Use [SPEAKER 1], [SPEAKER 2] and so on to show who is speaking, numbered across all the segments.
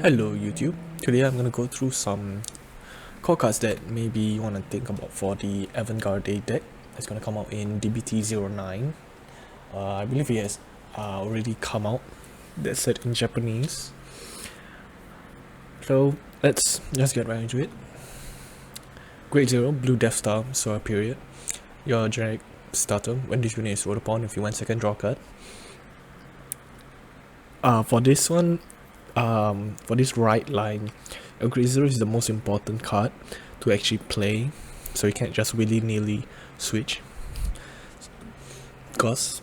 [SPEAKER 1] Hello YouTube, today I'm going to go through some core cards that maybe you want to think about for the Avantgarda deck. It's going to come out in DBT09. I believe it has already come out, that's set in Japanese. So let's just get right into it. Grade 0, Blue Death Star, Sora period. Your generic starter. When this unit is rolled upon, if you want second, draw a card. For this one, for this right line, a grade 0 is the most important card to actually play, so you can't just willy-nilly switch, because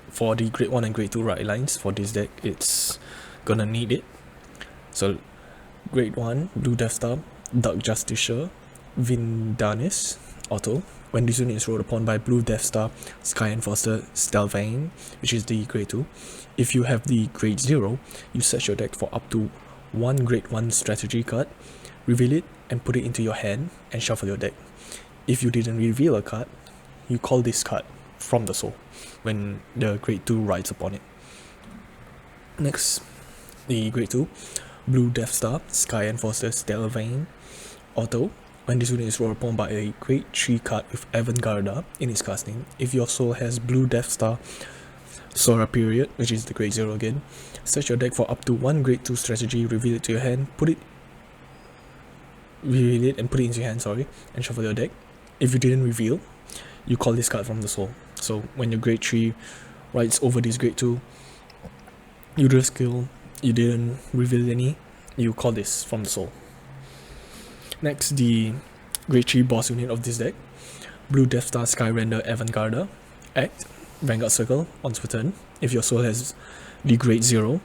[SPEAKER 1] for the grade 1 and grade 2 right lines for this deck, it's gonna need it. So grade 1, Blue Death Star, Dark Justiciar, Vindanis, auto. When this unit is rolled upon by Blue Death Star, Sky Enforcer, Stelvane, which is the grade 2. If you have the grade 0, you search your deck for up to one grade 1 strategy card, reveal it and put it into your hand and shuffle your deck. If you didn't reveal a card, you call this card from the soul when the grade 2 rides upon it. Next, the grade 2, Blue Death Star, Sky Enforcer, Stelvane, auto. When this unit is rolled upon by a grade 3 card with Avantgarda in its casting, if your soul has Blue Death Star, Sora period, which is the grade 0 again, search your deck for up to one grade 2 strategy, reveal it to your hand, reveal it and put it into your hand, and shuffle your deck. If you didn't reveal, you call this card from the soul. So when your grade 3 rides over this grade 2, you do a skill, you didn't reveal any, you call this from the soul. Next, the grade 3 boss unit of this deck, Blue Death Star, Sky Render, Avantgarda, act, Vanguard Circle, once per turn. If your soul has the grade 0,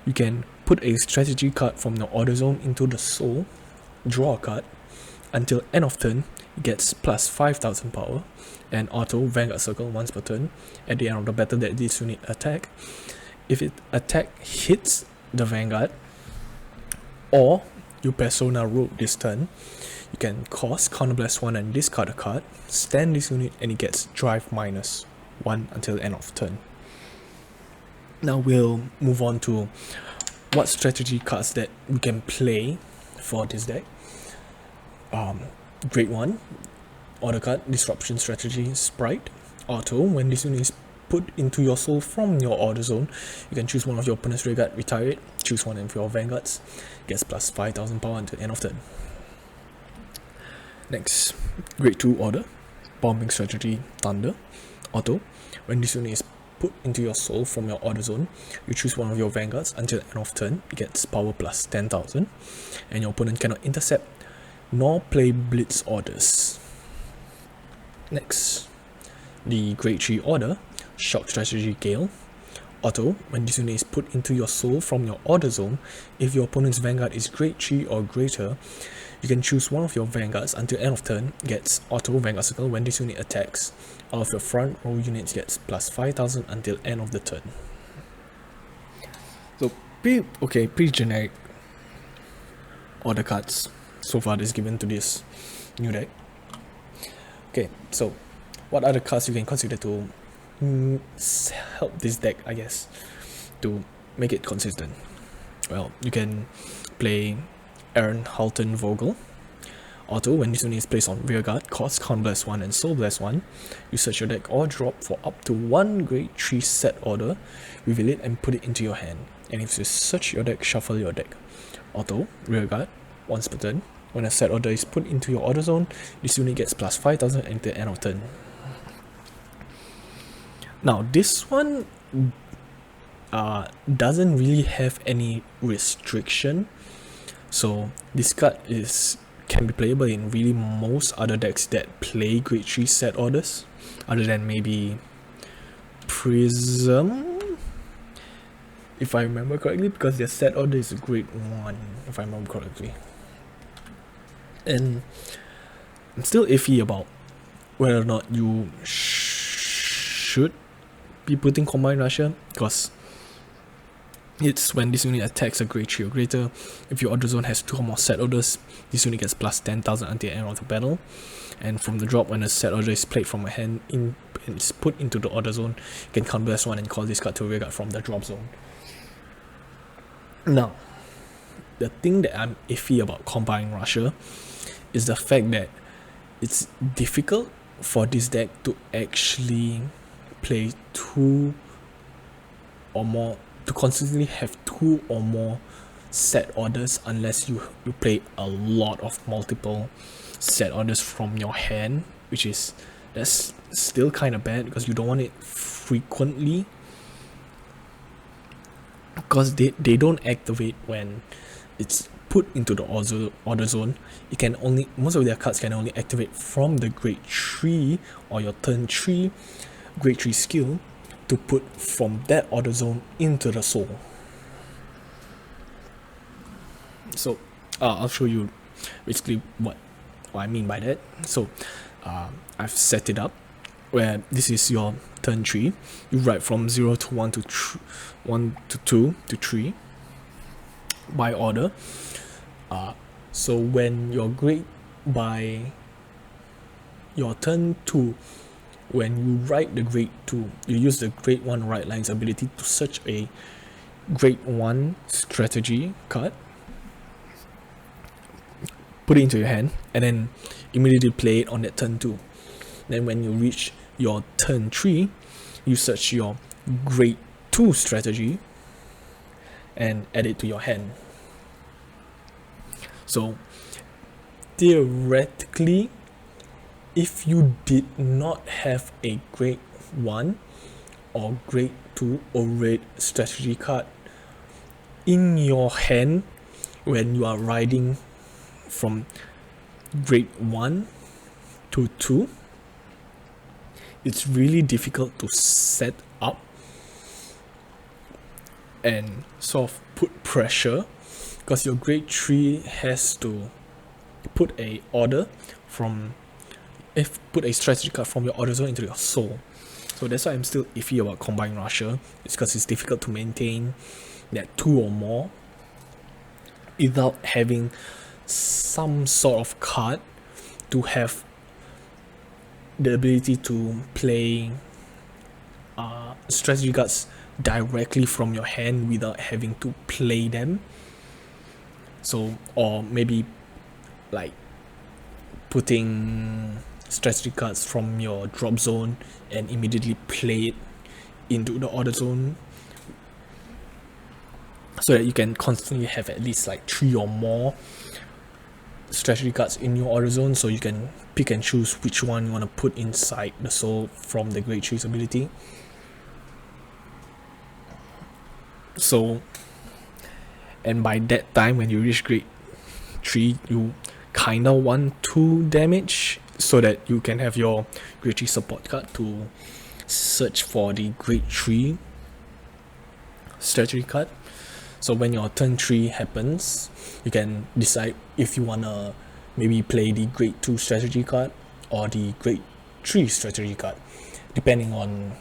[SPEAKER 1] you can put a strategy card from your order zone into the soul, draw a card. Until end of turn, it gets plus 5000 power, and auto Vanguard Circle once per turn. At the end of the battle that this unit attack, if it attack hits the Vanguard, or you persona rogue this turn, you can cause counterblast 1 and discard a card, stand this unit and it gets drive minus 1 until end of turn. Now we'll move on to what strategy cards that we can play for this deck. Grade 1, order card, Disruption Strategy, Sprite, auto. When this unit is put into your soul from your order zone, you can choose one of your opponent's rear guard, retire it, choose one of your vanguards, gets plus 5000 power until end of turn. Next, grade 2 order, Bombing Strategy, Thunder, auto. When this unit is put into your soul from your order zone, you choose one of your vanguards until end of turn, it gets power plus 10,000, and your opponent cannot intercept nor play blitz orders. Next, the grade 3 order, Shock Strategy, Gale, auto. When this unit is put into your soul from your order zone, if your opponent's vanguard is grade 3 or greater, you can choose one of your vanguards until end of turn, gets auto Vanguard Circle. When this unit attacks, all of your front row units gets plus 5000 until end of the turn. So pretty generic order cards so far that's given to this new deck. Okay, so what other cards you can consider to help this deck, I guess, to make it consistent? Well, you can play Aaron Halton Vogel, auto. When this unit is placed on rearguard, cost Counterblast 1 and Soul Blast 1, you search your deck or drop for up to one grade 3 set order, reveal it and put it into your hand. And if you search your deck, shuffle your deck. Auto, rearguard, once per turn. When a set order is put into your order zone, this unit gets plus 5000 until end of turn. Now this one doesn't really have any restriction, so this card can be playable in really most other decks that play grade 3 set orders, other than maybe Prism, if I remember correctly, because their set order is grade 1, if I remember correctly. And I'm still iffy about whether or not you should be putting Combined Rusher, because it's when this unit attacks a grade 3 or greater. If your order zone has 2 or more set orders, this unit gets plus 10,000 until the end of the battle. And from the drop, when a set order is played from a hand and is put into the order zone, you can counterblast 1 and call this card to rearguard from the drop zone. Now, the thing that I'm iffy about Combine Rusher is the fact that it's difficult for this deck to actually play two or more, to consistently have two or more set orders unless you play a lot of multiple set orders from your hand, which is, that's still kind of bad because you don't want it frequently, because they don't activate when it's put into the order zone. It can only, most of their cards can only activate from the grade 3 or your turn 3 grade 3 skill to put from that order zone into the soul. So I'll show you basically what I mean by that. So I've set it up where this is your turn 3. You write from 0 to 1 to 1 to 2 to 3 by order. So when your grade, by your turn 2, when you write the grade 2, you use the grade 1 right line's ability to search a grade 1 strategy card, put it into your hand, and then immediately play it on that turn 2. Then when you reach your turn 3, you search your grade 2 strategy and add it to your hand. So theoretically, if you did not have a grade 1 or grade 2 or red strategy card in your hand when you are riding from grade 1 to 2, it's really difficult to set up and sort of put pressure, because your grade 3 has to put a order from, put a strategy card from your order zone into your soul. So that's why I'm still iffy about Combine Rusher. It's because it's difficult to maintain that 2 or more without having some sort of card to have the ability to play strategy cards directly from your hand without having to play them. So, or maybe like putting strategy cards from your drop zone and immediately play it into the order zone, so that you can constantly have at least like 3 or more strategy cards in your order zone, so you can pick and choose which one you want to put inside the soul from the grade 3's ability. So, and by that time when you reach grade 3, you kinda want 2 damage so that you can have your grade 3 support card to search for the grade 3 strategy card. So when your turn 3 happens, you can decide if you wanna maybe play the grade 2 strategy card or the grade 3 strategy card, depending on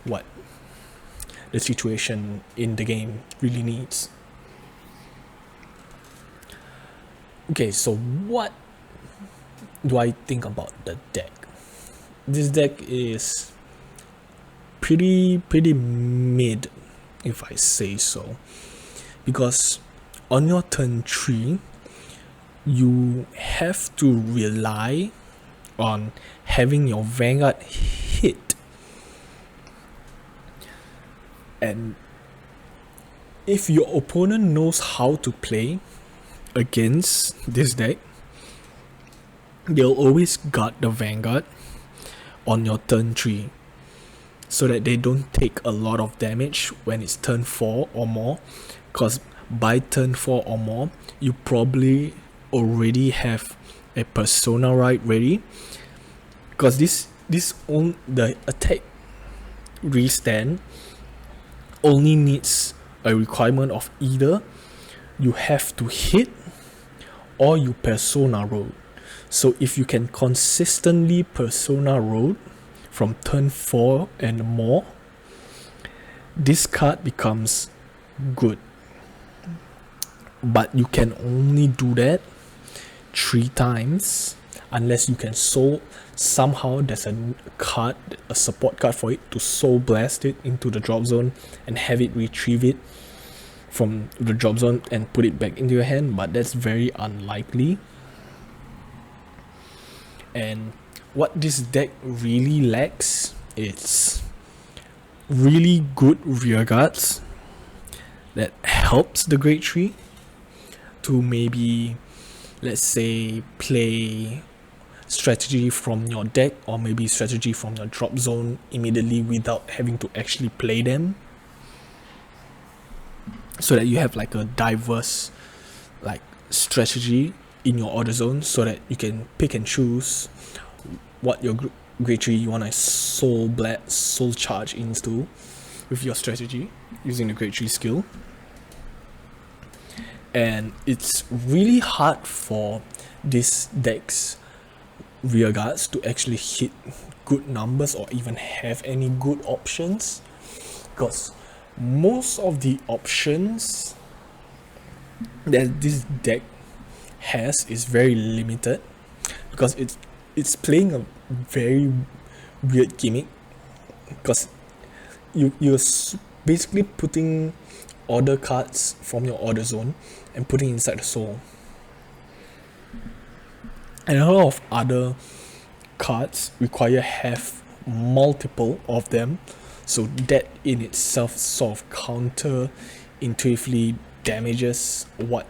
[SPEAKER 1] what the situation in the game really needs. Okay, so what do I think about the deck? This deck is pretty mid, if I say so, because on your turn 3, you have to rely on having your Vanguard hit, and if your opponent knows how to play against this deck, they'll always guard the Vanguard on your turn 3 so that they don't take a lot of damage when it's turn 4 or more, because by turn 4 or more you probably already have a persona right ready, because the attack restand only needs a requirement of either you have to hit or you persona roll. So if you can consistently persona roll from turn 4 and more, this card becomes good. But you can only do that 3 times unless you can soul, somehow there's a card, a support card for it to soul blast it into the drop zone and have it retrieve it from the drop zone and put it back into your hand, but that's very unlikely. And what this deck really lacks is really good rear guards that helps the Great Tree to maybe, let's say, play strategy from your deck or maybe strategy from your drop zone immediately without having to actually play them, so that you have like a diverse like strategy in your order zone, so that you can pick and choose what your Great Tree you want to soul charge into with your strategy using the Great Tree skill. And it's really hard for this deck's rear guards to actually hit good numbers or even have any good options, because most of the options that this deck has is very limited, because it's playing a very weird gimmick, because you're basically putting order cards from your order zone and putting inside the soul, and a lot of other cards require have multiple of them, so that in itself sort of counter intuitively damages what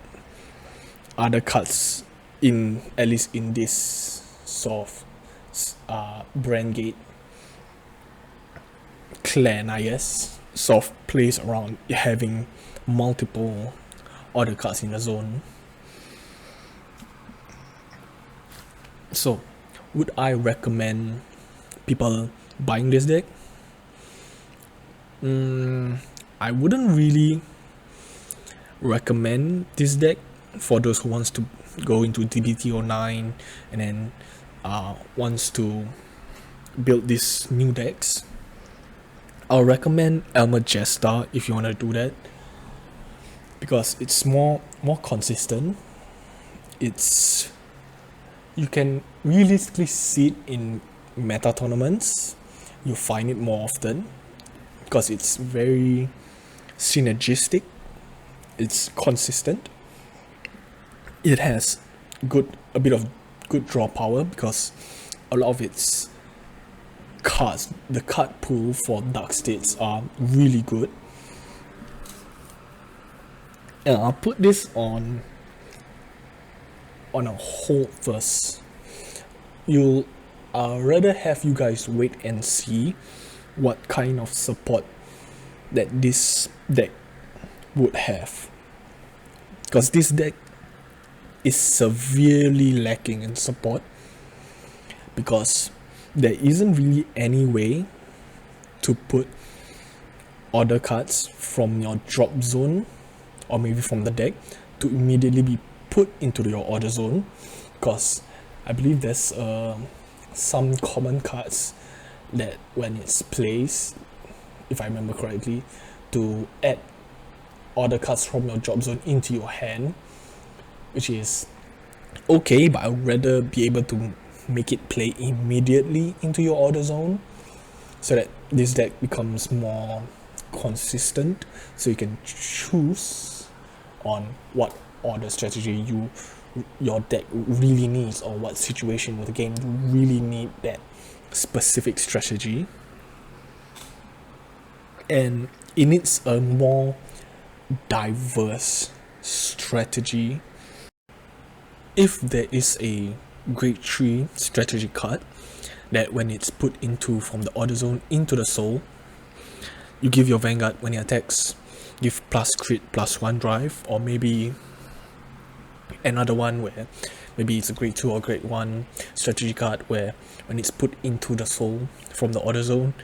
[SPEAKER 1] other cards in, at least in this sort of brand gate clan, I guess, sort of plays around having multiple order cards in the zone. So would I recommend people buying this deck? I wouldn't really recommend this deck for those who wants to go into DBT09 and then wants to build these new decks. I'll recommend Elmer Jester if you want to do that, because it's more consistent. It's, you can realistically see it in meta tournaments. You find it more often because it's very synergistic. It's consistent. It has a bit of good draw power, because a lot of its cards, the card pool for Dark States are really good. And I'll put this on a hold first. I'll rather have you guys wait and see what kind of support that this deck would have, because this deck is severely lacking in support, because there isn't really any way to put order cards from your drop zone or maybe from the deck to immediately be put into your order zone, because I believe there's some common cards that when it's placed, if I remember correctly, to add order cards from your drop zone into your hand, which is okay, but I'd rather be able to make it play immediately into your order zone, so that this deck becomes more consistent, so you can choose on what order strategy your deck really needs, or what situation with the game you really need that specific strategy. And it needs a more diverse strategy. If there is a Great Tree strategy card that when it's put into from the order zone into the soul, you give your Vanguard when it attacks, give plus crit plus 1 drive, or maybe another one where maybe it's a grade 2 or grade 1 strategy card where when it's put into the soul from the order zone,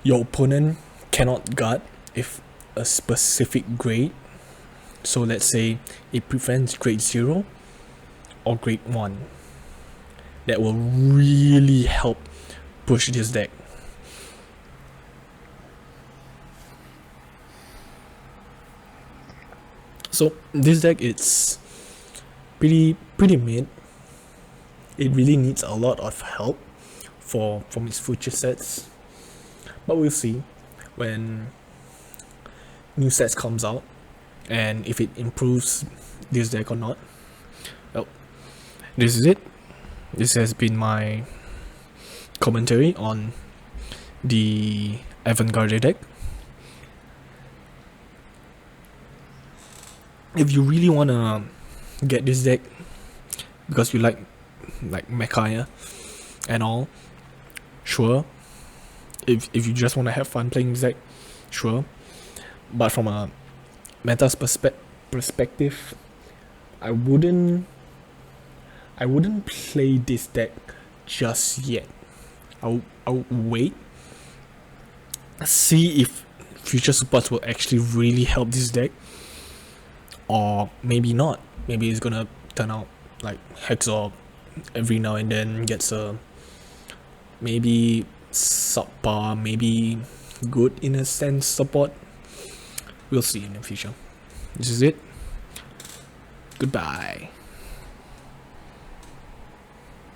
[SPEAKER 1] your opponent cannot guard if a specific grade, so let's say it prevents grade 0 or grade 1. That will really help push this deck. So this deck, it's pretty mid. It really needs a lot of help from its future sets, but we'll see when new sets comes out. and if it improves this deck or not. Well, this is it. This has been my commentary on the Avantgarda deck. If you really wanna get this deck because you like Mechaya and all, sure. If you just wanna have fun playing this deck, sure. But from a meta's perspective, I wouldn't play this deck just yet. I'll wait, see if future supports will actually really help this deck, or maybe not. Maybe it's gonna turn out like Hexor every now and then gets a maybe subpar, maybe good in a sense support. We'll see in the future. This is it. Goodbye.